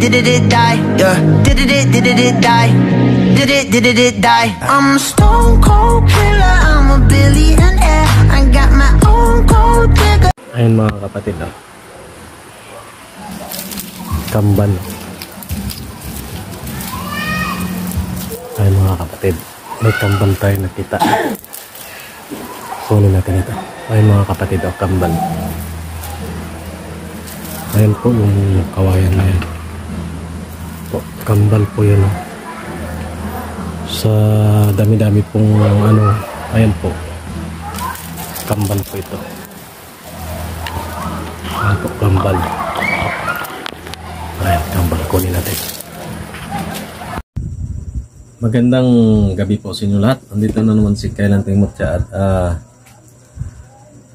die, yeah. Did it die. I'm a stone cold killer, I'm a billionaire. I got my own gold digger. Ayun mga kapatid, kambal. Ayun mga kapatid, may kambal tayo nakita. Kunin natin ito. Ayun mga kapatid, kambal. Ayun po yung kawayan na yan po, kambal po yun sa dami-dami pong ayan po, kambal po ito. Ayan po, kambal. Ayan, kambal, kunin natin. Magandang gabi po sa inyo lahat. Andito na naman si Kailan Timotya at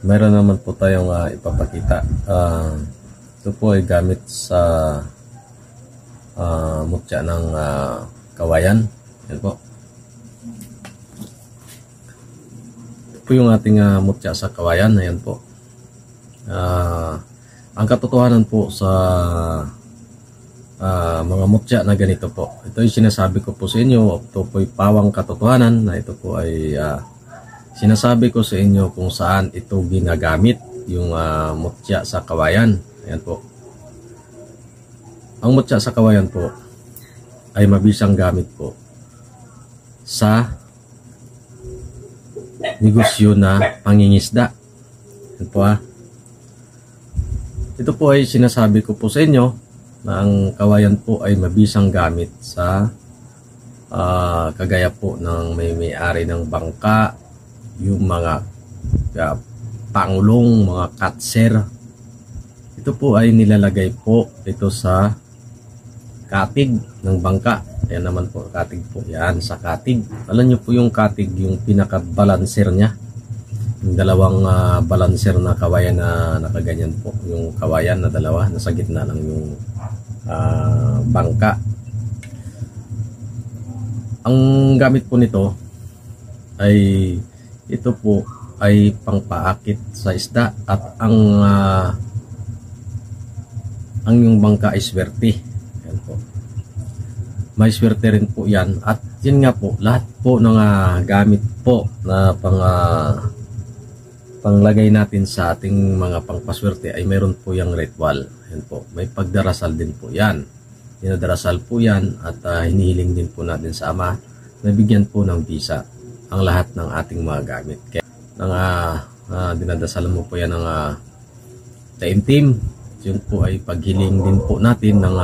mayroon naman po tayong ipapakita. Ito po ay gamit sa mutya ng kawayan. Yan po. Ito po yung ating mutya sa kawayan. Ayan po. Ang katotohanan po sa mga mutya na ganito po. Ito yung sinasabi ko po sa inyo. Ito po ay pawang katotohanan na ito po ay sinasabi ko sa inyo kung saan ito ginagamit yung mutya sa kawayan. Ayan po. Ang mutya sa kawayan po ay mabisang gamit po sa negosyo na pangingisda. Ayan po Ito po ay sinasabi ko po sa inyo na ang kawayan po ay mabisang gamit sa kagaya po ng may-ari ng bangka, yung mga pangulong, mga katser. Ito po ay nilalagay po ito sa katig ng bangka. Ayan naman po, katig po yan sa katig. Alam nyo po yung katig, yung pinaka-balancer nya. Yung dalawang balancer na kawayan na nakaganyan po. Yung kawayan na dalawa, nasa gitna lang yung bangka. Ang gamit po nito ay ito po ay pangpaakit sa isda at ang yung bangka ay swerte. Ayan po. May swerte rin po yan. At yun nga po, lahat po ng gamit po na panglagay natin sa ating mga pangpaswerte ay mayroon po yung ritual. Ayan po. May pagdarasal din po yan. Dinadarasal po yan at hinihiling din po natin sa Ama na bigyan po ng bisa ang lahat ng ating mga gamit. Kaya dinadasal mo po yan ng taimtim. Yun po ay paghiling din po natin ng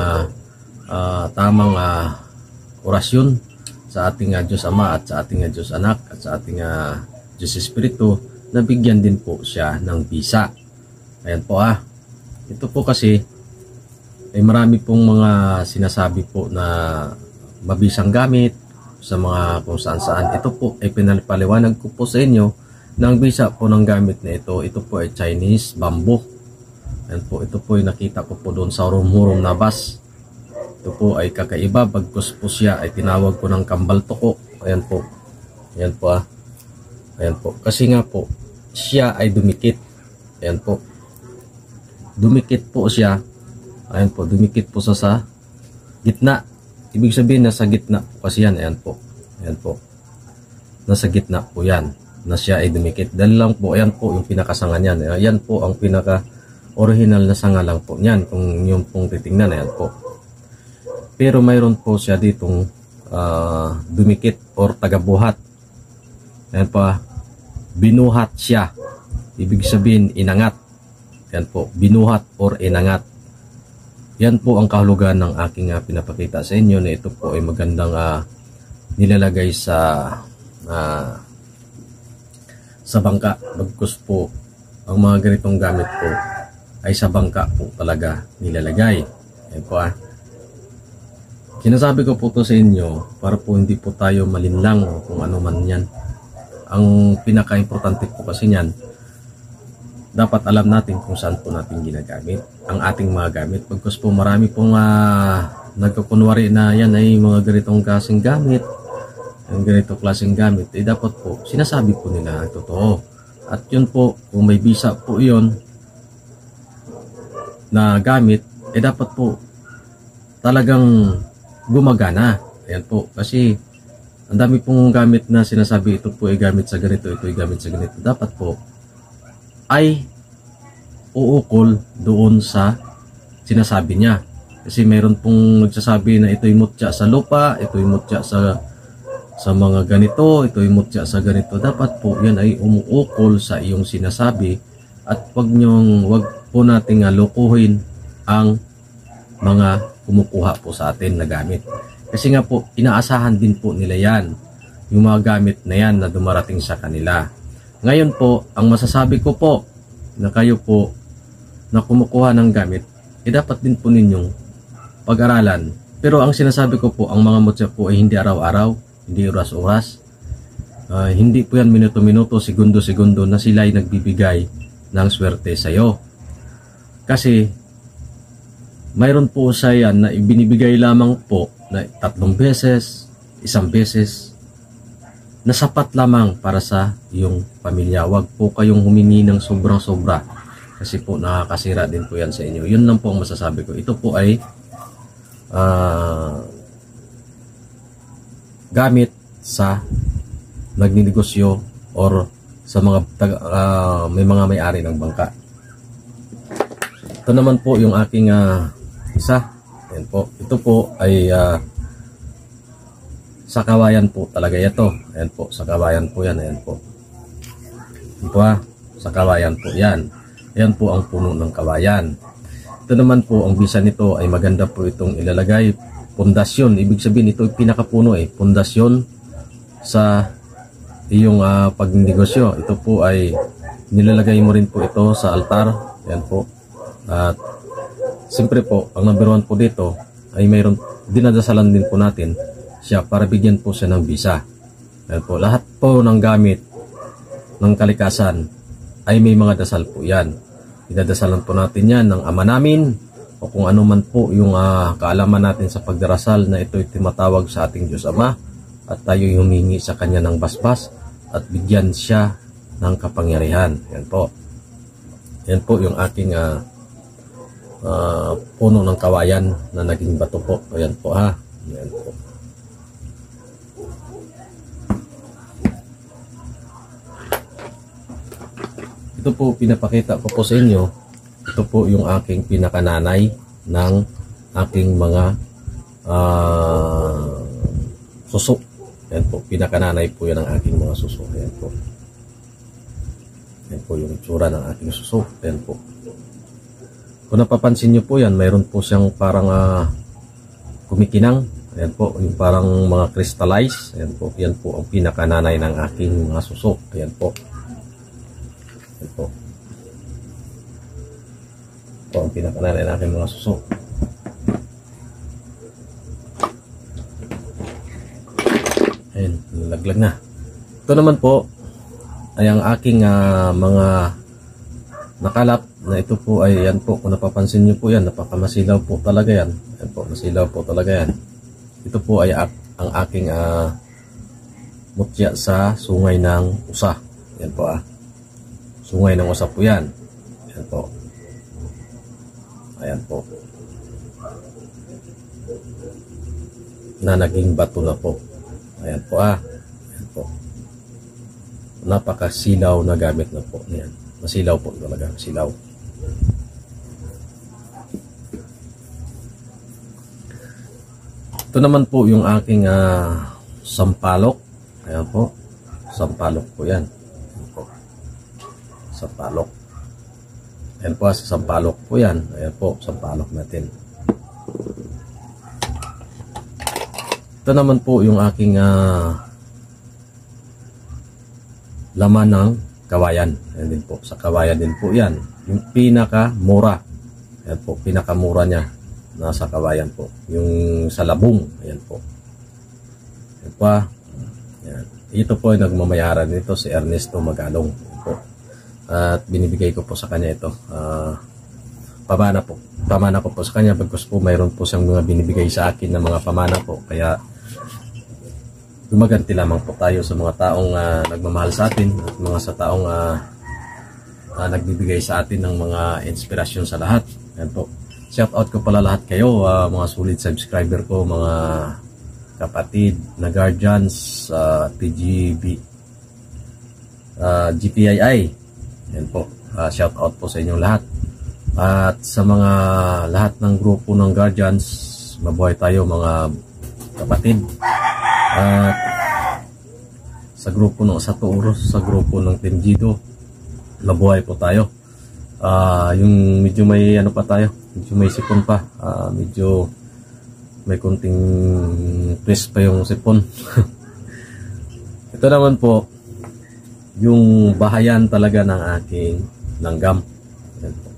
tamang orasyon sa ating Diyos Ama at sa ating Diyos Anak at sa ating Diyos Espiritu na bigyan din po siya ng bisa. Ayan po Ito po kasi ay marami pong mga sinasabi po na mabisang gamit sa mga kung saan saan. Ito po ay pinapaliwanag ko po sa inyo ng bisa po ng gamit na ito. Ito po ay Chinese bamboo. Ayan po, ito po ay nakita ko po doon sa Rumhurum na bus. Ito po ay kakaiba. Bagkus po siya ay tinawag ko ng kambal toko. Ayan po. Ayan po Ayan po. Kasi nga po, siya ay dumikit. Ayan po. Dumikit po siya. Ayan po, dumikit po sa gitna. Ibig sabihin nasa gitna po kasi yan. Ayan po. Ayan po. Nasa gitna po yan. Na siya ay dumikit. Dahil lang po, ayan po yung pinakasangan yan. Ayan po ang pinaka-original na sanga lang po niyan. Kung yung pong titingnan, ayan po. Pero mayroon po siya ditong dumikit or tagabuhat. Ayan po. Binuhat siya. Ibig sabihin, inangat. Ayan po. Binuhat or inangat. Yan po ang kahulugan ng aking pinapakita sa inyo na ito po ay magandang nilalagay sa bangka. Bagkus po ang mga ganitong gamit po ay sa bangka po talaga nilalagay. Ayan po Sinasabi ko po ito sa inyo para po hindi po tayo malinlang kung ano man yan. Ang pinaka-importante po kasi yan, dapat alam natin kung saan po natin ginagamit ang ating mga gamit. Pagkus po marami pong nagkukunwari na yan ay mga ganitong klaseng gamit, ang ganitong klaseng gamit, dapat po sinasabi po nila totoo. At yun po, kung may bisa po yun na gamit, dapat po talagang gumagana. Ayan po, kasi ang dami pong gamit na sinasabi, ito po ay gamit sa ganito, ito ay gamit sa ganito. Dapat po ay uukol doon sa sinasabi niya. Kasi meron pong nagsasabi na ito'y mutya sa lupa, ito'y mutya sa mga ganito, ito'y mutya sa ganito. Dapat po yan ay umuukol sa iyong sinasabi at wag po nating lokohin ang mga kumukuha po sa atin na gamit. Kasi nga po, inaasahan din po nila yan, yung mga gamit na yan na dumarating sa kanila. Ngayon po, ang masasabi ko po, na kayo po na kumukuha ng gamit, dapat din po ninyong pag-aralan. Pero ang sinasabi ko po, ang mga mutya po ay hindi araw-araw, hindi oras-oras, hindi po yan minuto-minuto, segundo-segundo na sila ay nagbibigay ng swerte sa iyo. Kasi mayroon po sa yan na ibinibigay lamang po na 3 beses, 1 beses, na sapat lamang para sa iyong pamilya. Huwag po kayong humingi ng sobrang-sobra kasi po nakakasira din po yan sa inyo. Yun lang po ang masasabi ko. Ito po ay gamit sa nagninegosyo or sa mga may mga may-ari ng bangka. Ito naman po yung aking isa. Ayan po. Ito po ay sa kawayan po talaga ito. Ayan po, sa kawayan po yan. Ayan po. Ayan po sa kawayan po yan. Ayan po ang puno ng kawayan. Ito naman po, ang bisa nito ay maganda po itong ilalagay. Pundasyon. Ibig sabihin ito ay pinakapuno pundasyon sa iyong pagnegosyo. Ito po ay nilalagay mo rin po ito sa altar. Ayan po. At siyempre po, ang number 1 po dito ay mayroon dinadasalan din po natin siya para bigyan po siya ng bisa. Ayan po, lahat po ng gamit ng kalikasan ay may mga dasal po yan. Dinadasalan po natin yan ng Ama namin o kung ano man po yung kaalaman natin sa pagdarasal na ito'y timatawag sa ating Diyos Ama at tayo'y humingi sa Kanya ng basbas at bigyan siya ng kapangyarihan. Ayan po. Ayan po yung aking puno ng kawayan na naging bato po. Ayan po Ayan po. Ito po pinapakita ko po sa inyo. Ito po yung aking pinakananay ng aking mga suso. Ayan po, pinakananay po yan ang aking mga suso. Ayan po. Ayan po yung itsura ng aking suso. Ayan po. Kung napapansin nyo po yan, mayroon po siyang parang kumikinang. Ayan po, yung parang mga crystallize. Ayan po, yan po ang pinakananay ng aking mga suso. Ayan po. Ayan po. Ito ang pinakananay ng aking mga suso. Ayan, nalaglag na. Ito naman po ay ang aking mga nakalap na ito po ay yan po. Kung napapansin nyo po yan, napakamasilaw po talaga yan. Ayan po, masilaw po talaga yan. Ito po ay ang aking mutya sa sungay ng usa. Yan po sungay ng usa po yan. Yan po. Ayan po. Na naging bato na po. Ayan po Ayan po. Napakasilaw na gamit na po. Ayan. Masilaw po talaga. Masilaw. Ito naman po yung aking sampalok. Ayan po. Sampalok po yan. Ayan po. Sampalok. Ayan po, sa sampalok po yan. Ayan po, sampalok natin. Ito naman po yung aking laman ng kawayan. Ayan din po. Sa kawayan din po yan. Yung pinakamura. Ayan po, pinakamura niya. Nasa kawayan po. Yung sa labong. Ayan po. Ayan po. Ayan. Ito po ay nagmamayaran nito si Ernesto Magalong. Ayan po. At binibigay ko po sa kanya ito. Pamana po. Pamana ko po sa kanya. Bagkus po mayroon po siyang mga binibigay sa akin na mga pamana po. Kaya gumaganti lamang po tayo sa mga taong nagmamahal sa atin at mga sa taong nagbibigay sa atin ng mga inspirasyon sa lahat. Ayan po. shout out ko pala lahat kayo, mga solid subscriber ko, mga kapatid na guardians, PGB, GPII. Yan po, shout out po sa inyong lahat. At sa mga lahat ng grupo ng guardians, mabuhay tayo mga kapatid. At sa grupo ng Saturos, sa grupo ng Team Jido, mabuhay po tayo. Yung medyo may ano pa tayo, medyo may sipon pa, medyo may konting twist pa yung sipon. Ito naman po yung bahayan talaga ng aking langgam. Yan po,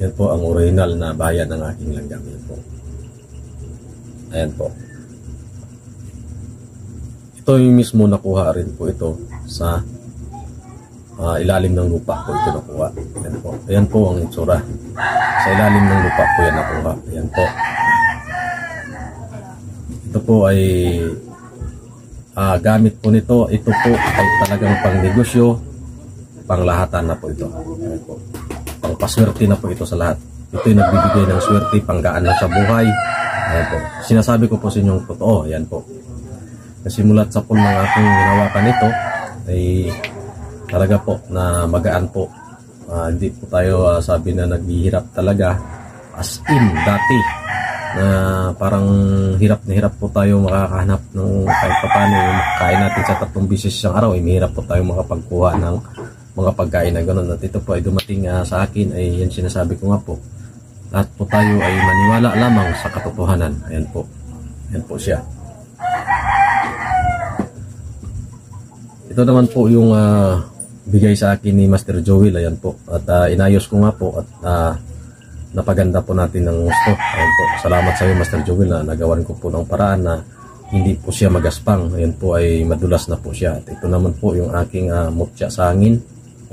yan po ang original na bahayan ng aking langgam. Yan po. Ayan po. Ito yung mismo nakuha rin po ito sa ilalim ng lupa po ito nakuha. Ayan po. Ayan po ang itsura. Sa ilalim ng lupa po yan nakuha. Ayan po. Ito po ay gamit po nito. Ito po ay talagang pang negosyo, pang lahatan na po ito. Ayan po. Pang paswerte na po ito sa lahat. Ito ay nagbibigay ng swerte, panggaan na sa buhay. Ayan po. Sinasabi ko po sa inyong totoo. Ayan po. Kasi mulat sa po ng aking ginawakan ito ay talaga po na magaan po. Hindi po tayo sabi na naghihirap talaga, as in dati na parang hirap na hirap po tayo makakahanap ng kahit paano yung kain natin sa 3 beses isang araw. Mahirap po tayo makapagkuha ng mga pagkain na gano'n. At ito po ay dumating sa akin, ay yan sinasabi ko nga po, lahat po tayo ay maniwala lamang sa katotohanan. Ayan po. Ayan po siya. Ito naman po yung bigay sa akin ni Master Joel. Ayan po. At inayos ko nga po at napaganda po natin ng gusto. Ayan po. Salamat sa iyo, Master Joel, na nagawan ko po ng paraan na hindi po siya magaspang. Ayan po ay madulas na po siya. At ito naman po yung aking mutya sa hangin.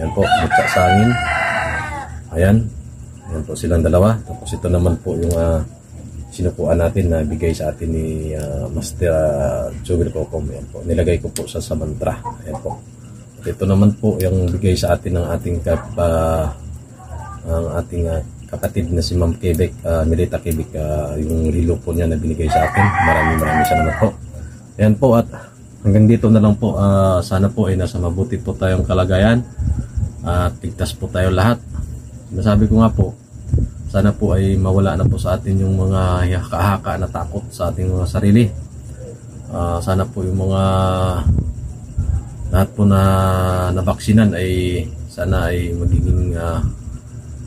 Ayan po, mutya sa hangin. Ayan. Ayan po silang dalawa. Tapos ito naman po yung sinukuan natin na bigay sa atin ni Master Joel Cocom. Ayan po. Nilagay ko po sa mantra. Ayan po. At ito naman po yung bigay sa atin ng ating kapatid na si Ma'am Quebec, Milita Quebec, yung relo po niya na binigay sa atin. Maraming salamat po. Ayan po, at hanggang dito na lang po. Sana po ay nasa mabuti po tayong kalagayan at tigtas po tayo lahat. Sinasabi ko nga po, sana po ay mawala na po sa atin yung mga haka-haka na takot sa ating mga sarili. Sana po yung mga lahat po na nabaksinan ay sana ay magiging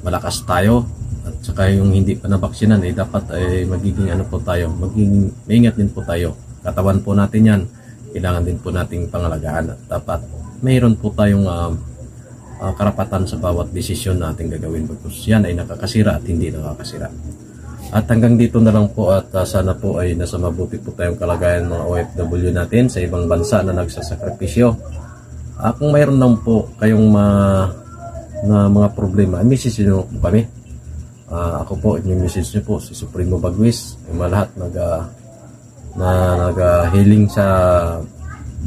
malakas tayo, at saka yung hindi pa nabaksinan ay dapat ay magiging ano po tayo, magiging maingat din po tayo. Katawan po natin yan, kailangan din po nating pangalagaan, at dapat mayroon po tayong karapatan sa bawat desisyon na ating gagawin, because yan ay nakakasira at hindi nakakasira. At hanggang dito na lang po, at sana po ay nasa mabuti po tayong kalagayan mga OFW natin sa ibang bansa na nagsasakripisyo. Kung mayroon lang po kayong na mga problema, message nyo po kami. Ako po, i-message nyo po si Supremo Bagwis, yung mga lahat nag-healing sa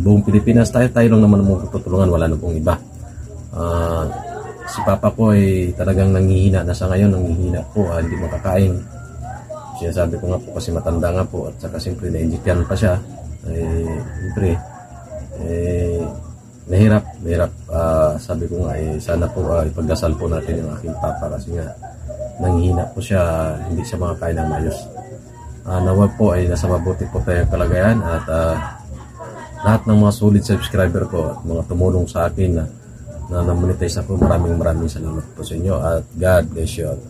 buong Pilipinas. Tayo lang naman magtutulungan, wala na pong iba. Si Papa ko ay talagang nanghihina na sa ngayon, nanghihina po, hindi makakain. Sinasabi ko nga po kasi matanda nga po, at saka siyempre na-injectan pa siya. Siyempre mahirap. Sabi ko nga sana po ipagdasal po natin yung aking Papa, kasi nga nanghihina po siya, hindi siya makakain ng mayos. Nawag po ay nasa mabuti po tayong kalagayan, at lahat ng mga solid subscriber ko at mga tumulong sa akin na na-monetize ako, maraming salamat po sa inyo, at God bless you all.